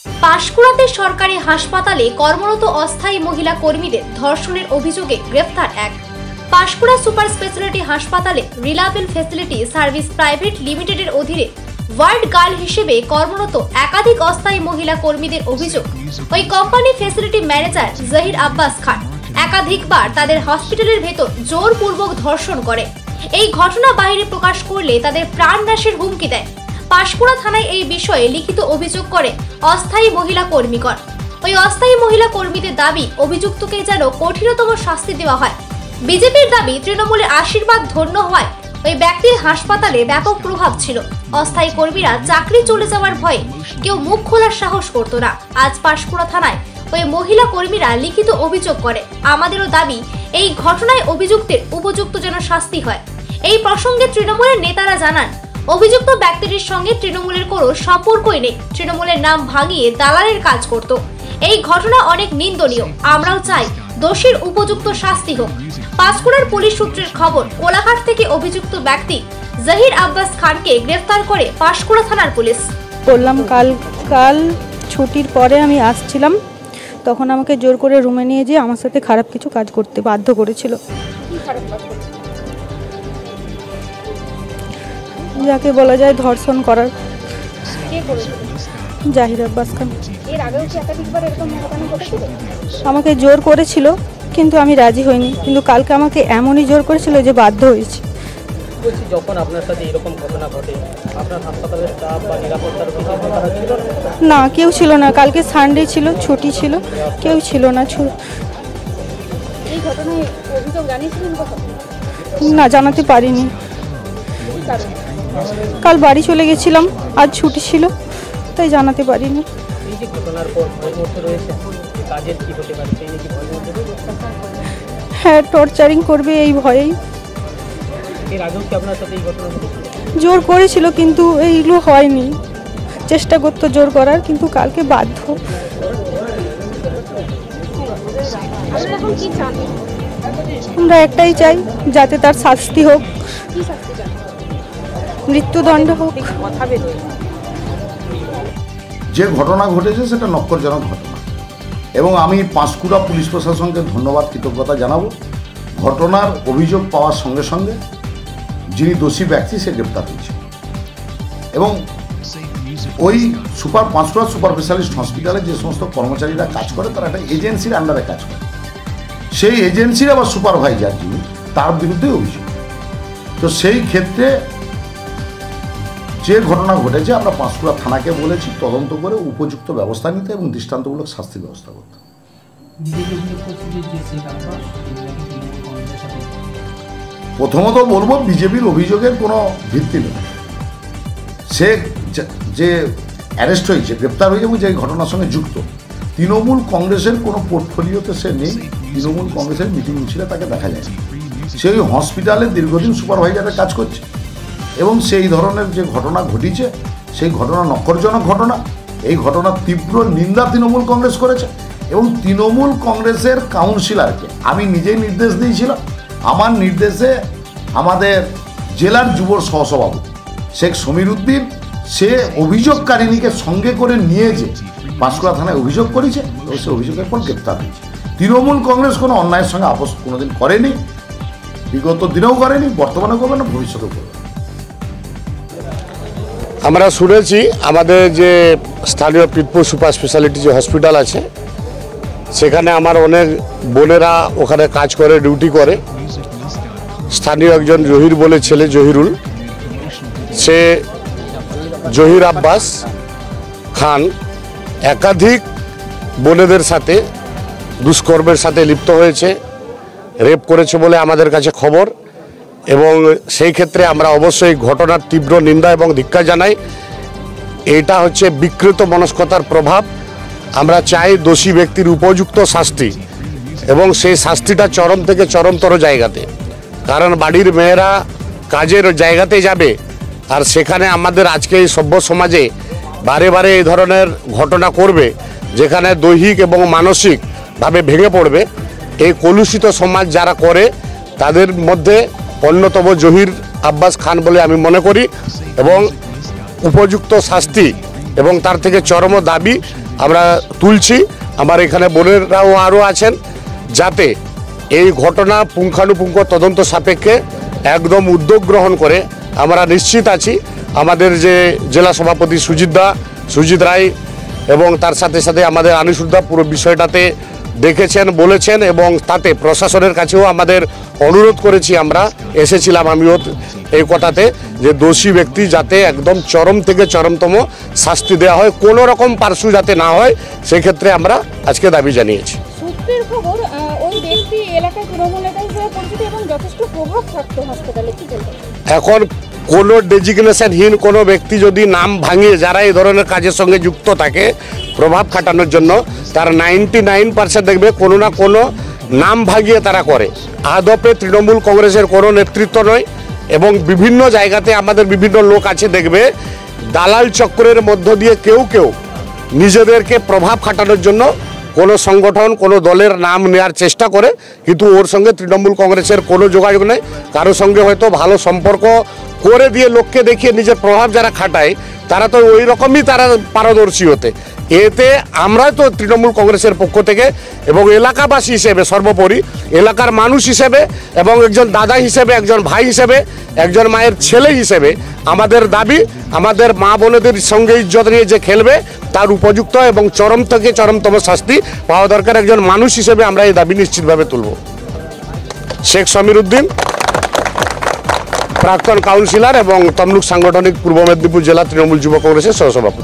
পাঁশকুড়াতে সরকারি হাসপাতালে কর্মরত অস্থায়ী মহিলা কর্মীদের ধর্ষণের অভিযোগে গ্রেফতার এক। পাঁশকুড়া সুপার স্পেশালিটি হাসপাতালে রিলায়েবল ফ্যাসিলিটি সার্ভিস প্রাইভেট লিমিটেডের অধীনে ওয়ার্ড গার্ল হিসেবে কর্মরত একাধিক অস্থায়ী মহিলা কর্মীদের অভিযোগ, ওই company facility manager Zahir Abbas Khan একাধিকবার তাদের হসপিটালের ভেতর জোরপূর্বক ধর্ষণ করে। এই ঘটনা বাইরে প্রকাশ করলে তাদের প্রাণনাশের হুমকি দেয়। পাঁশকুড়া থানায় এই বিষয়ে লিখিত অভিযোগ করে অস্থায়ী মহিলা কর্মীগণ। ওই অস্থায়ী মহিলা কর্মীদের দাবি, অভিযুক্তকে যেন কঠিনতম শাস্তি দেওয়া হয়। বিজেপির দাবি, তৃণমূলের আশীর্বাদ ধন্য হয় ওই ব্যক্তির হাসপাতালে ব্যাপক প্রভাব ছিল। অস্থায়ী কর্মীরা চাকরি চলে যাওয়ার ভয়ে কেউ মুখ খোলার সাহস করতো না। আজ পাঁশকুড়া থানায় ওই মহিলা কর্মীরা লিখিত অভিযোগ করে। আমাদেরও দাবি, এই ঘটনায় অভিযুক্তের উপযুক্ত যেন শাস্তি হয়। এই প্রসঙ্গে তৃণমূলের নেতারা জানান, অভিযুক্ত ব্যক্তিটির সঙ্গে তৃণমূলের কোনো সম্পর্কই নেই। তৃণমূলের নাম ভাঙিয়ে দালালের কাজ করত। এই ঘটনা অনেক নিন্দনীয়। আমরাও চাই দোষীর উপযুক্ত শাস্তি হোক। পাঁশকুড়ার পুলিশ সূত্রের খবর, কোলাঘাট থেকে অভিযুক্ত ব্যক্তি জহির আব্বাস খানকে গ্রেফতার করে পাঁশকুড়া থানার পুলিশ। বললাম কাল ছুটির পরে আমি আসছিলাম, তখন আমাকে জোর করে রুমে নিয়ে যেয়ে আমার সাথে খারাপ কিছু কাজ করতে বাধ্য করেছিল। যাকে বলা যায় ধর্ষণ করার। জহির আব্বাস খান আমাকে জোর করেছিল, কিন্তু আমি রাজি হইনি। কিন্তু কালকে আমাকে এমনই জোর করেছিল যে বাধ্য হয়েছি। যখন আপনার সাথে এরকম ঘটনা ঘটে, আপনার হাসপাতালের স্টাফ বা নিরাপত্তার ছিল না? কেউ ছিল না। কালকে সানডে ছিল, ছুটি ছিল, কেউ ছিল না। এই ঘটনায় অভিযোগ জানিয়েছিলেন কখন? না, জানাতে পারিনি। কাল বাড়ি চলে গেছিলাম, আজ ছুটি ছিল, তাই জানাতে পারিনি। এই যে ঘটনার পর ভয়ের মধ্যে রয়েছে, কাজের কি হতে পারে সেই নিয়ে কি ভয়ের মধ্যে রয়েছে? হ্যাঁ, টর্চারিং করবে এই ভয়েই। এর আগেও কি আপনার সাথে এই ঘটনা ঘটেছিল? জোর করেছিল, কিন্তু এইগুলো হয়নি। চেষ্টা করতো জোর করার, কিন্তু কালকে বাধ্য। আমরা একটাই চাই, যাতে তার শাস্তি হোক, মৃত্যুদণ্ড হোক। যে ঘটনা ঘটেছে সেটা নক্করজনক ঘটনা, এবং আমি পাঁশকুড়া পুলিশ প্রশাসনকে ধন্যবাদ, কৃতজ্ঞতা জানাবো। ঘটনার অভিযোগ পাওয়ার সঙ্গে সঙ্গে যিনি দোষী ব্যক্তি সে গ্রেপ্তার হয়েছে, এবং ওই পাঁশকুড়া সুপার স্পেশালিস্ট হসপিটালে যে সমস্ত কর্মচারীরা কাজ করে তারা একটা এজেন্সির আন্ডারে কাজ করে। সেই এজেন্সির আবার সুপারভাইজার যিনি, তার বিরুদ্ধে অভিযোগ। তো সেই ক্ষেত্রে যে ঘটনা ঘটেছে, আমরা পাঁশকুড়া থানাকে বলেছি তদন্ত করে উপযুক্ত ব্যবস্থা নিতে এবং দৃষ্টান্তমূলক শাস্তির ব্যবস্থা করতে। প্রথমত বলবো, বিজেপির অভিযোগের কোনো ভিত্তি নেই। সে যে অ্যারেস্ট হয়েছে, গ্রেপ্তার হয়েছে এবং যে ঘটনার সঙ্গে যুক্ত, তৃণমূল কংগ্রেসের কোনো পোর্টফোলিওতে সে নেই। তৃণমূল কংগ্রেসের মিটিং মিছিলে তাকে দেখা যায়। সেই হসপিটালে দীর্ঘদিন সুপারভাইজারের কাজ করছে, এবং সেই ধরনের যে ঘটনা ঘটিছে সেই ঘটনা নক্করজনক ঘটনা। এই ঘটনার তীব্র নিন্দা তৃণমূল কংগ্রেস করেছে, এবং তৃণমূল কংগ্রেসের কাউন্সিলরকে আমি নিজেই নির্দেশ দিয়েছিলাম। আমার নির্দেশে আমাদের জেলার যুব সহসভাপতি শেখ সমীর উদ্দিন, সে অভিযোগকারিণীকে সঙ্গে করে নিয়ে যে পাঁশকুড়া থানায় অভিযোগ করেছে, এবং সে অভিযোগের পর গ্রেপ্তার হয়েছে। তৃণমূল কংগ্রেস কোনো অন্যায়ের সঙ্গে আপোষ কোনোদিন করেনি, বিগত দিনেও করেনি, বর্তমানে করবে না, ভবিষ্যতেও করবে। আমরা শুনেছি আমাদের যে স্থানীয় পিতপুর সুপার স্পেশালিটি যে হসপিটাল আছে, সেখানে আমার অনেক বোনেরা ওখানে কাজ করে, ডিউটি করে। স্থানীয় একজন জহির বলে ছেলে, জহিরুল, সে জহির আব্বাস খান একাধিক বোনেদের সাথে দুষ্কর্মের সাথে লিপ্ত হয়েছে, রেপ করেছে বলে আমাদের কাছে খবর। এবং সেই ক্ষেত্রে আমরা অবশ্যই ঘটনার তীব্র নিন্দা এবং ধিক্কার জানাই। এটা হচ্ছে বিকৃত মনস্কতার প্রভাব। আমরা চাই দোষী ব্যক্তির উপযুক্ত শাস্তি, এবং সেই শাস্তিটা চরম থেকে চরমতর জায়গাতে। কারণ বাড়ির মেয়েরা কাজের জায়গাতে যাবে, আর সেখানে আমাদের আজকে এই সভ্য সমাজে বারে বারে এই ধরনের ঘটনা করবে, যেখানে দৈহিক এবং মানসিকভাবে ভেঙে পড়বে। এই কলুষিত সমাজ যারা করে তাদের মধ্যে অন্যতম জহির আব্বাস খান বলে আমি মনে করি, এবং উপযুক্ত শাস্তি এবং তার থেকে চরম দাবি আমরা তুলছি। আমার এখানে বোনেরাও আরও আছেন, যাতে এই ঘটনা পুঙ্খানুপুঙ্খ তদন্ত সাপেক্ষে একদম উদ্যোগ গ্রহণ করে। আমরা নিশ্চিত আছি আমাদের যে জেলা সভাপতি সুজিত রায় এবং তার সাথে সাথে আমাদের আনিসুদ্ধা পুরো বিষয়টাতে দেখেছেন, বলেছেন, এবং তাতে প্রশাসনের কাছেও আমাদের অনুরোধ করেছি। আমরা এসেছিলাম আমিও এই কথাতে, যে দোষী ব্যক্তি যাতে একদম চরম থেকে চরমতম শাস্তি দেওয়া হয়, কোনো রকম পার্শ্ব যাতে না হয়, সেক্ষেত্রে আমরা আজকে দাবি জানিয়েছি। সূত্রের খবর ওই ব্যক্তি এলাকায় তৃণমূল নেতা হিসেবে পরিচিত এবং যথেষ্ট প্রভাব থাকতো হাসপাতালে, কি বলবেন? এখন কোনো ডেজিগনেশনহীন কোনো ব্যক্তি যদি নাম ভাঙিয়ে, যারা এই ধরনের কাজের সঙ্গে যুক্ত থাকে প্রভাব খাটানোর জন্য, তার 99% দেখবে কোনো না কোনো নাম ভাঙিয়ে তারা করে। আদপে তৃণমূল কংগ্রেসের কোনো নেতৃত্ব নয়, এবং বিভিন্ন জায়গাতে আমাদের বিভিন্ন লোক আছে, দেখবে দালাল চক্রের মধ্য দিয়ে কেউ নিজেদেরকে প্রভাব খাটানোর জন্য কোনো সংগঠন, কোনো দলের নাম নেওয়ার চেষ্টা করে, কিন্তু ওর সঙ্গে তৃণমূল কংগ্রেসের কোনো যোগাযোগ নেই। কারোর সঙ্গে হয়তো ভালো সম্পর্ক করে দিয়ে লোককে দেখিয়ে নিজের প্রভাব যারা খাটায়, তারা তো ওই রকমই তারা পারদর্শী হতে। এতে আমরা তো তৃণমূল কংগ্রেসের পক্ষ থেকে এবং এলাকাবাসী হিসেবে, সর্বোপরি এলাকার মানুষ হিসেবে এবং একজন দাদা হিসেবে, একজন ভাই হিসেবে, একজন মায়ের ছেলে হিসেবে আমাদের দাবি, আমাদের মা বোনেদের সঙ্গে ইজ্জত নিয়ে যে খেলবে তার উপযুক্ত এবং চরম থেকে চরমতম শাস্তি পাওয়া দরকার। একজন মানুষ হিসেবে আমরা এই দাবি নিশ্চিতভাবে তুলব। শেখ সমীর উদ্দিন, প্রাক্তন কাউন্সিলর এবং তমলুক সাংগঠনিক পূর্ব মেদিনীপুর জেলা তৃণমূল যুব কংগ্রেসের সহসভাপতি।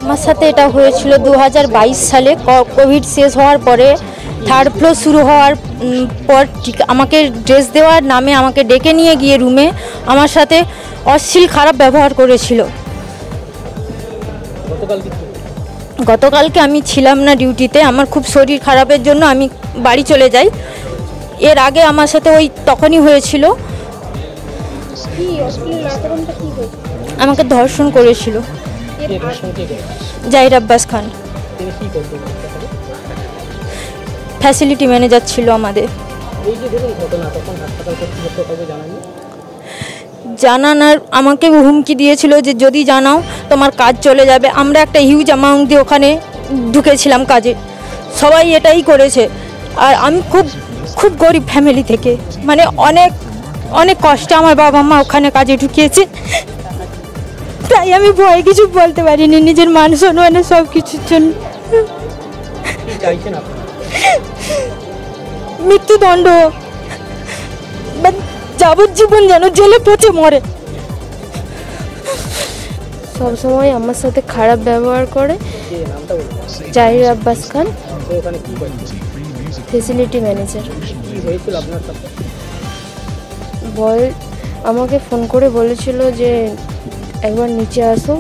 আমার সাথে এটা হয়েছিল 2022 সালে, কোভিড শেষ হওয়ার পরে, থার্ড ফ্লোর শুরু হওয়ার পর আমাকে ড্রেস দেওয়ার নামে আমাকে ডেকে নিয়ে গিয়ে রুমে আমার সাথে অশ্লীল খারাপ ব্যবহার করেছিল। গতকালকে আমি ছিলাম না ডিউটিতে, আমার খুব শরীর খারাপের জন্য আমি বাড়ি চলে যাই। এর আগে আমার সাথে তখনই হয়েছিল, আমাকে ধর্ষণ করেছিল জাহির আব্বাস খান। ফ্যাসিলিটি ম্যানেজার ছিল আমাদের। জানানোর আমাকে হুমকি দিয়েছিল যে যদি জানাও তোমার কাজ চলে যাবে। আমরা একটা হিউজ অ্যামাউন্ট দিয়ে ওখানে ঢুকেছিলাম কাজে, সবাই এটাই করেছে। আর আমি খুব গরিব ফ্যামিলি থেকে, মানে অনেক কষ্টে আমার বাবা মা ওখানে কাজে ঢুকিয়েছে, তাই আমি ভয়ে কিছু বলতে পারিনি নিজের মান সম্মানে সব কিছুর জন্য। মৃত্যুদণ্ড, যাবজ্জীবন যেন জেলে পচে মরে। সবসময় আমার সাথে খারাপ ব্যবহার করে। জাহির আব্বাস খান, ফেসিলিটি ম্যানেজার। আমাকে ফোন করে বলেছিল যে একবার নিচে আসো,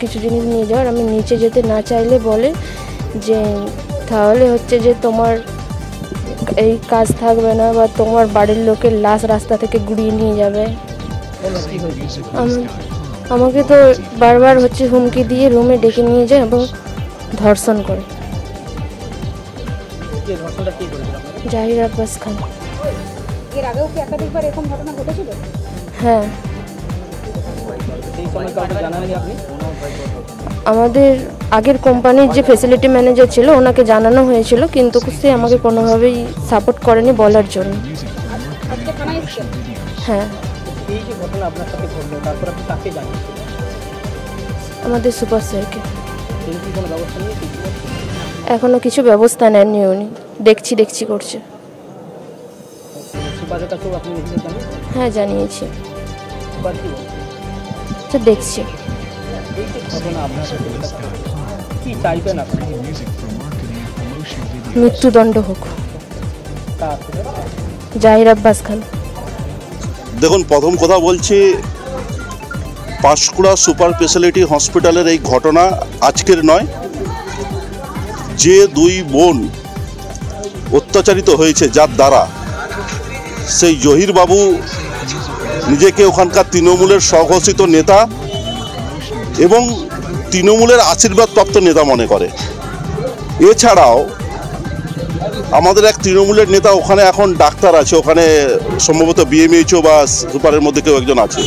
কিছু জিনিস নিয়ে যাওয়ার। আমি নিচে যেতে না চাইলে বলে যে তাহলে হচ্ছে যে তোমার এই কাজ থাকবে না, বা তোমার বাড়ির লোকের লাশ রাস্তা থেকে গুড়িয়ে নিয়ে যাবে। আমাকে তো বারবার হচ্ছে হুমকি দিয়ে রুমে ডেকে নিয়ে যায় এবং ধর্ষণ করে। জাহির আব্বাস খান। এর আগেও কি একাধিকবার এরকম ঘটনা ঘটেছিল? হ্যাঁ, আমাদের আগের কোম্পানির যে ফ্যাসিলিটি ম্যানেজার ছিল ওনাকে জানানো হয়েছিল, কিন্তু সে আমাকে কোনোভাবেই সাপোর্ট করেনি বলার জন্য। হ্যাঁ, আমাদের সুপার স্যারকে। এখনো কিছু ব্যবস্থা নেননি উনি, দেখছি করছে। হ্যাঁ, জানিয়েছি, দেখছি। মৃত্যুদণ্ড হোক জাহির আব্বাস খান। দেখুন, প্রথম কথা বলছি, পাঁশকুড়া সুপার স্পেশালিটি হসপিটালের এই ঘটনা আজকের নয়। যে দুই বোন অত্যাচারিত হয়েছে যার দ্বারা, সেই জহির বাবু নিজেকে ওখানকার তৃণমূলের স্বঘোষিত নেতা এবং তৃণমূলের আশীর্বাদপ্রাপ্ত নেতা মনে করে। এছাড়াও আমাদের এক তৃণমূলের নেতা ওখানে এখন ডাক্তার আছে, ওখানে সম্ভবত বিএমএইচও বা সুপারের মধ্যে কেউ একজন আছে,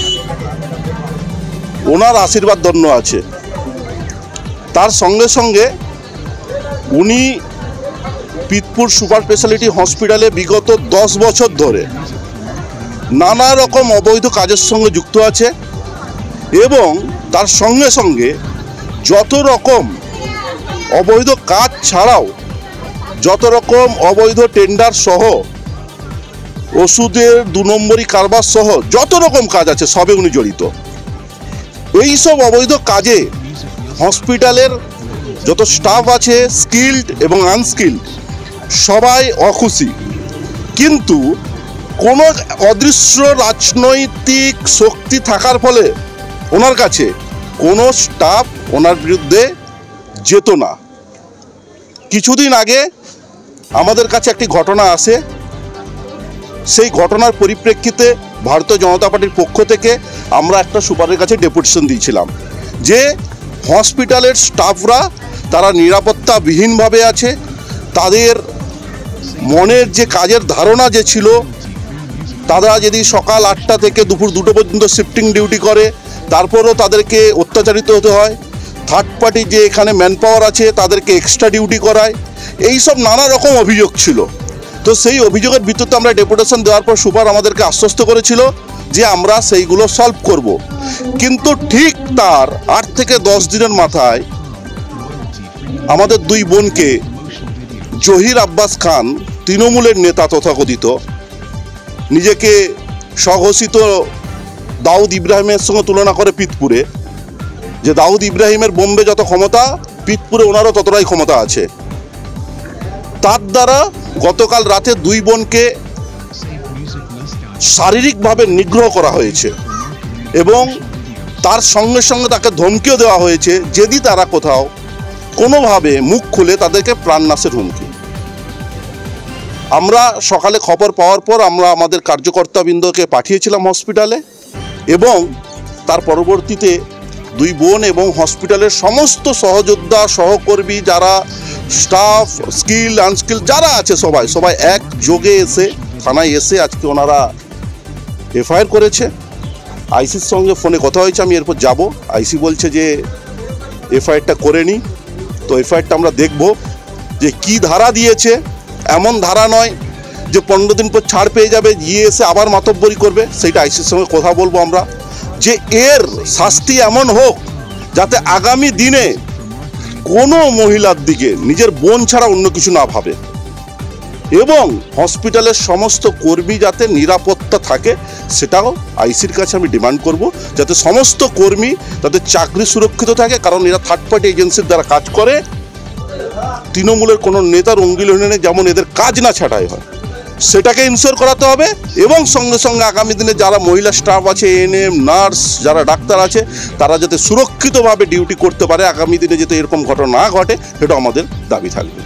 ওনার আশীর্বাদ ধন্য আছে। তার সঙ্গে সঙ্গে উনি পিতপুর সুপার স্পেশালিটি হসপিটালে বিগত 10 বছর ধরে নানা রকম অবৈধ কাজের সঙ্গে যুক্ত আছে এবং তার সঙ্গে সঙ্গে যত রকম অবৈধ কাজ ছাড়াও যত রকম অবৈধ টেন্ডার সহ ওষুধের 2 নম্বরি কারবার সহ যত রকম কাজ আছে সবে উনি জড়িত। এই সব অবৈধ কাজে হসপিটালের যত স্টাফ আছে স্কিল্ড এবং আনস্কিল্ড সবাই অখুশি, কিন্তু কোনো অদৃশ্য রাজনৈতিক শক্তি থাকার ফলে ওনার কাছে কোনো স্টাফ ওনার বিরুদ্ধে যেত না। কিছুদিন আগে আমাদের কাছে একটি ঘটনা আসে, সেই ঘটনার পরিপ্রেক্ষিতে ভারতীয় জনতা পার্টির পক্ষ থেকে আমরা একটা সুপারের কাছে ডেপুটেশন দিয়েছিলাম যে হসপিটালের স্টাফরা তারা নিরাপত্তাবিহীনভাবে আছে, তাদের মনের যে কাজের ধারণা যে ছিল, তারা যদি সকাল 8টা থেকে দুপুর 2টো পর্যন্ত শিফটিং ডিউটি করে, তারপরেও তাদেরকে অত্যাচারিত হতে হয়, থার্ড পার্টি যে এখানে ম্যান পাওয়ার আছে তাদেরকে এক্সট্রা ডিউটি করায়, এই সব নানা রকম অভিযোগ ছিল। তো সেই অভিযোগের ভিত্তিতে আমরা ডেপুটেশন দেওয়ার পর সুপার আমাদেরকে আশ্বস্ত করেছিল যে আমরা সেইগুলো সলভ করব। কিন্তু ঠিক তার 8 থেকে 10 দিনের মাথায় আমাদের 2 বোনকে জহির আব্বাস খান, তৃণমূলের নেতা তথাকথিত, নিজেকে স্বঘোষিত দাউদ ইব্রাহিমের সঙ্গে তুলনা করে পিতপুরে, যে দাউদ ইব্রাহিমের বোম্বে যত ক্ষমতা পিতপুরে ওনারও ততটাই ক্ষমতা আছে, তার দ্বারা গতকাল রাতে 2 বোনকে শারীরিকভাবে নিগ্রহ করা হয়েছে এবং তার সঙ্গে সঙ্গে তাকে ধমকিও দেওয়া হয়েছে যদি তারা কোথাও কোনোভাবে মুখ খুলে তাদেরকে প্রাণনাশের হুমকি। আমরা সকালে খবর পাওয়ার পর আমরা আমাদের কার্যকর্তাবৃন্দকে পাঠিয়েছিলাম হসপিটালে এবং তার পরবর্তীতে 2 বোন এবং হসপিটালের সমস্ত সহযোদ্ধা সহকর্মী যারা স্টাফ স্কিল আনস্কিল যারা আছে সবাই একযোগে এসে থানায় এসে আজকে ওনারা এফআইআর করেছে। আইসির সঙ্গে ফোনে কথা হয়েছে, আমি এরপর যাব। আইসি বলছে যে এফআইআরটা করে নিই, তো এফআইআরটা আমরা দেখব যে কি ধারা দিয়েছে। এমন ধারা নয় যে 15 দিন পর ছাড় পেয়ে যাবে, গিয়ে এসে আবার মাতব্বরি করবে, সেইটা আইসির সঙ্গে কথা বলবো আমরা, যে এর শাস্তি এমন হোক যাতে আগামী দিনে কোনো মহিলার দিকে নিজের বোন ছাড়া অন্য কিছু না ভাবে এবং হসপিটালের সমস্ত কর্মী যাতে নিরাপত্তা থাকে সেটাও আইসির কাছে আমি ডিমান্ড করব, যাতে সমস্ত কর্মী তাদের চাকরি সুরক্ষিত থাকে, কারণ এরা থার্ড পার্টি এজেন্সির দ্বারা কাজ করে। তৃণমূলের কোনো নেতার অঙ্গিলহীনে যেমন এদের কাজ না ছাঁটাই হয় সেটাকে ইনশিওর করাতে হবে এবং সঙ্গে সঙ্গে আগামী দিনে যারা মহিলা স্টাফ আছে, এএনএম, নার্স, যারা ডাক্তার আছে, তারা যাতে সুরক্ষিতভাবে ডিউটি করতে পারে, আগামী দিনে যাতে এরকম ঘটনা না ঘটে সেটা আমাদের দাবি থাকবে।